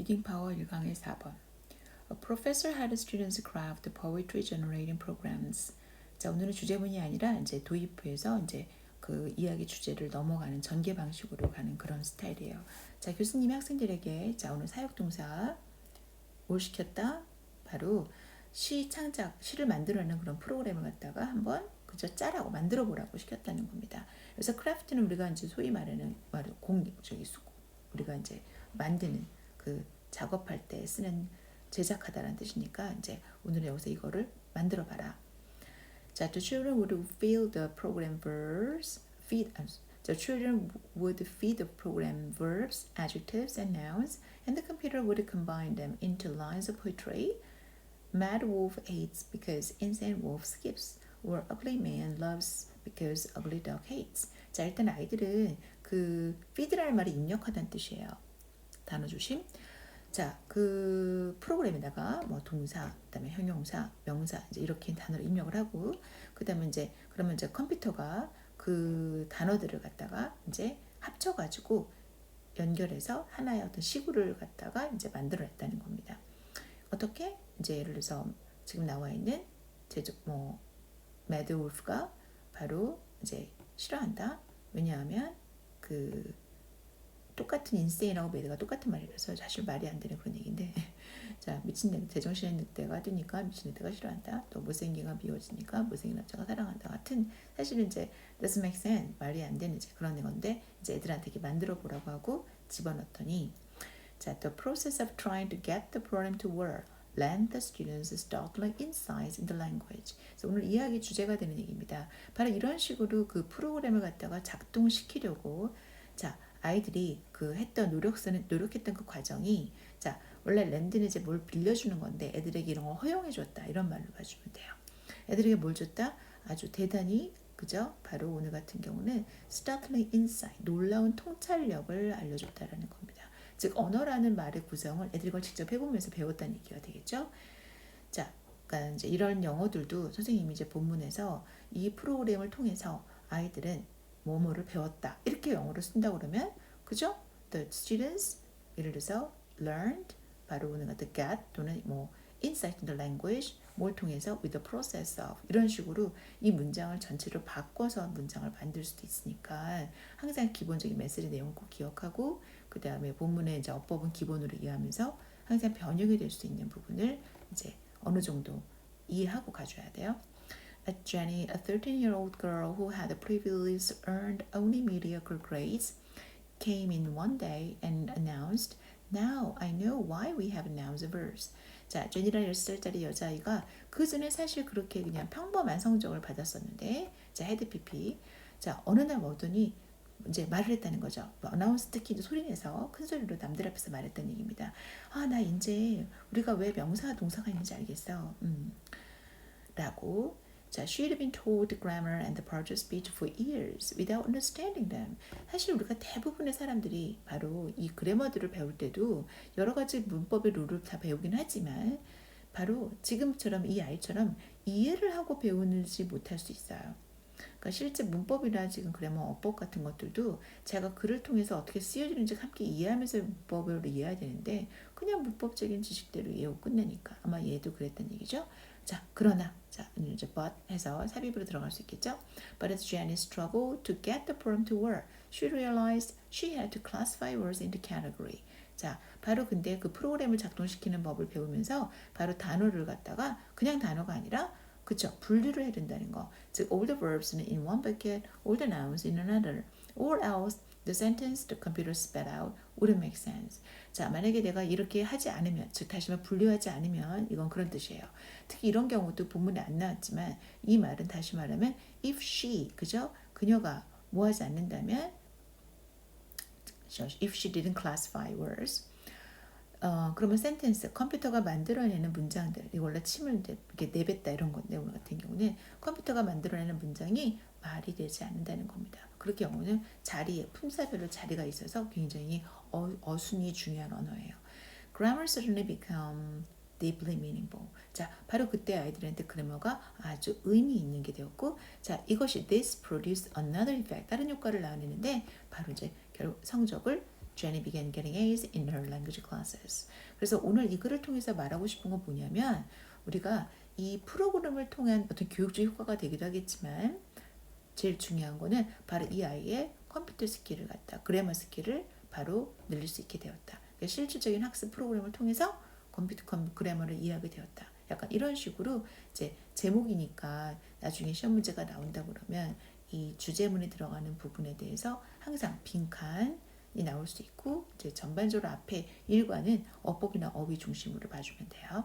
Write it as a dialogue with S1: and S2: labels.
S1: 리딩 파워 1강의 4번. A professor had students craft poetry generating programs. 자, 오늘은 주제문이 아니라 이제 도입부에서 이제 그 이야기 주제를 넘어가는 전개 방식으로 가는 그런 스타일이에요. 자, 교수님이 학생들에게 자, 오늘 사역동사 뭘 시켰다? 바로 시를 만들어내는 그런 프로그램을 갖다가 한번 그저 짜라고 만들어 보라고 시켰다는 겁니다. 그래서 크래프트는 우리가 이제 소위 말하는 우리가 이제 만드는 그 작업할 때 쓰는 제작하다라는 뜻이니까 이제 오늘은 여기서 이거를 만들어 봐라. 자, the children would fill the program verbs, the children would feed the program verbs, adjectives, and nouns, and the computer would combine them into lines of poetry. Mad wolf hates because insane wolf skips, or ugly man loves because ugly dog hates. 자, 일단 아이들은 그 feed라는 말이 입력하다는 뜻이에요. 단어 조심. 자, 그 프로그램에다가 뭐 동사, 그다음에 형용사, 명사 이제 이렇게 단어를 입력을 하고 그다음에 이제 그러면 이제 컴퓨터가 그 단어들을 갖다가 이제 합쳐가지고 연결해서 하나의 어떤 시구를 갖다가 이제 만들어냈다는 겁니다. 어떻게? 이제 예를 들어서 지금 나와 있는 매드 wolf가 바로 이제 싫어한다. 왜냐하면 그 똑같은 인세인하고 매드가 똑같은 말이라서 사실 말이 안 되는 그런 얘기인데 자, 미친 늑대, 제정신의 늑대가 뜨니까 미친 늑대가 싫어한다. 또 못생기가 미워지니까 못생긴 남자가 사랑한다. 같은 사실은 이제 doesn't make sense 말이 안 되는 이제 그런 건데 이제 애들한테 이렇게 만들어 보라고 하고 집어넣었더니 자, the process of trying to get the program to work lend the students startling insights in the language. 그래서 오늘 이야기 주제가 되는 얘기입니다. 바로 이런 식으로 그 프로그램을 갖다가 작동시키려고 자, 아이들이 그 노력했던 그 과정이 자, 원래 랜드는 이제 뭘 빌려주는 건데 애들에게 이런 걸 허용해줬다 이런 말로 봐주면 돼요. 애들에게 뭘 줬다? 아주 대단히 그죠? 바로 오늘 같은 경우는 startling insight 놀라운 통찰력을 알려줬다라는 겁니다. 즉 언어라는 말의 구성을 애들이 그걸 직접 해보면서 배웠다는 얘기가 되겠죠. 자, 그러니까 이제 이런 영어들도 선생님이 이제 본문에서 이 프로그램을 통해서 아이들은 뭐뭐를 배웠다 이렇게 영어로 쓴다고 그러면 그죠? The students 예를 들어서 learned 바로 오늘 같은 got 또는 뭐 insight in the language 뭘 통해서 with the process of 이런 식으로 이 문장을 전체로 바꿔서 문장을 만들 수도 있으니까 항상 기본적인 메시지 내용을 꼭 기억하고 그 다음에 본문의 이제 어법은 기본으로 이해하면서 항상 변형이 될 수 있는 부분을 이제 어느 정도 이해하고 가줘야 돼요. At Jenny, a 13-year-old girl who had previously earned only mediocre grades, came in one day and announced, "Now I know why we have nouns verbs." 자, 제니라는 10살짜리 여자아이가 그 전에 사실 그렇게 그냥 평범한 성적을 받았었는데, 자, 헤드 PP. 자, 어느 날 오더니 이제 말을 했다는 거죠. 어나운스 특히 이제 소리내서 큰 소리로 남들 앞에서 말했다는 얘기입니다. 아, 나 이제 우리가 왜 명사 동사가 있는지 알겠어. 라고. 자, she had been told the grammar and the part of speech for years without understanding them. 사실 우리가 대부분의 사람들이 바로 이 그래머들을 배울 때도 여러 가지 문법의 룰을 다 배우긴 하지만 바로 지금처럼 이 아이처럼 이해를 하고 배우는지 못할 수 있어요. 그러니까 실제 문법이나 지금 그래머 어법 같은 것들도 제가 글을 통해서 어떻게 쓰여지는지 함께 이해하면서 문법을 이해해야 되는데 그냥 문법적인 지식대로 이해하고 끝내니까 아마 얘도 그랬던 얘기죠. 자, 그러나 자, 이제 but 해서 삽입으로 들어갈 수 있겠죠. But as Jenny struggled to get the program to work, she realized she had to classify words into category. 자, 바로 근데 그 프로그램을 작동시키는 법을 배우면서 바로 단어를 갖다가 그냥 단어가 아니라 그쵸, 분류를 해야 된다는 거. 즉, all the verbs는 in one bucket, all the nouns in another, or else the sentence the computer spat out wouldn't make sense. 자, 만약에 내가 이렇게 하지 않으면, 즉 다시 말해 분류하지 않으면 이건 그런 뜻이에요. 특히 이런 경우도 본문에 안 나왔지만 이 말은 다시 말하면 if she, 그죠? 그녀가 뭐 하지 않는다면 if she didn't classify words 그러면 센텐스, 컴퓨터가 만들어내는 문장들, 이거 원래 침을 이렇게 내뱉다 이런 건데 오늘 같은 경우는 컴퓨터가 만들어내는 문장이 말이 되지 않는다는 겁니다. 그렇게 경우는 자리에, 품사별로 자리가 있어서 굉장히 어순이 중요한 언어예요. Grammar suddenly become deeply meaningful. 자, 바로 그때 아이들한테 그래머가 아주 의미 있는 게 되었고, 자, 이것이 this produced another effect, 다른 효과를 낳아내는데 바로 이제 결국 성적을 Jenny began getting A's in her language classes. 그래서 오늘 이 글을 통해서 말하고 싶은 건 뭐냐면 우리가 이 프로그램을 통한 어떤 교육적 효과가 되기도 하겠지만 제일 중요한 거는 바로 이 아이의 컴퓨터 스킬을 갖다 그래머 스킬을 바로 늘릴 수 있게 되었다. 그러니까 실질적인 학습 프로그램을 통해서 컴퓨터 그래머를 이해하게 되었다. 약간 이런 식으로 이제 제목이니까 나중에 시험 문제가 나온다 그러면 이 주제문에 들어가는 부분에 대해서 항상 빈칸이 나올 수 있고 이제 전반적으로 앞에 일과는 어법이나 어휘 중심으로 봐주면 돼요.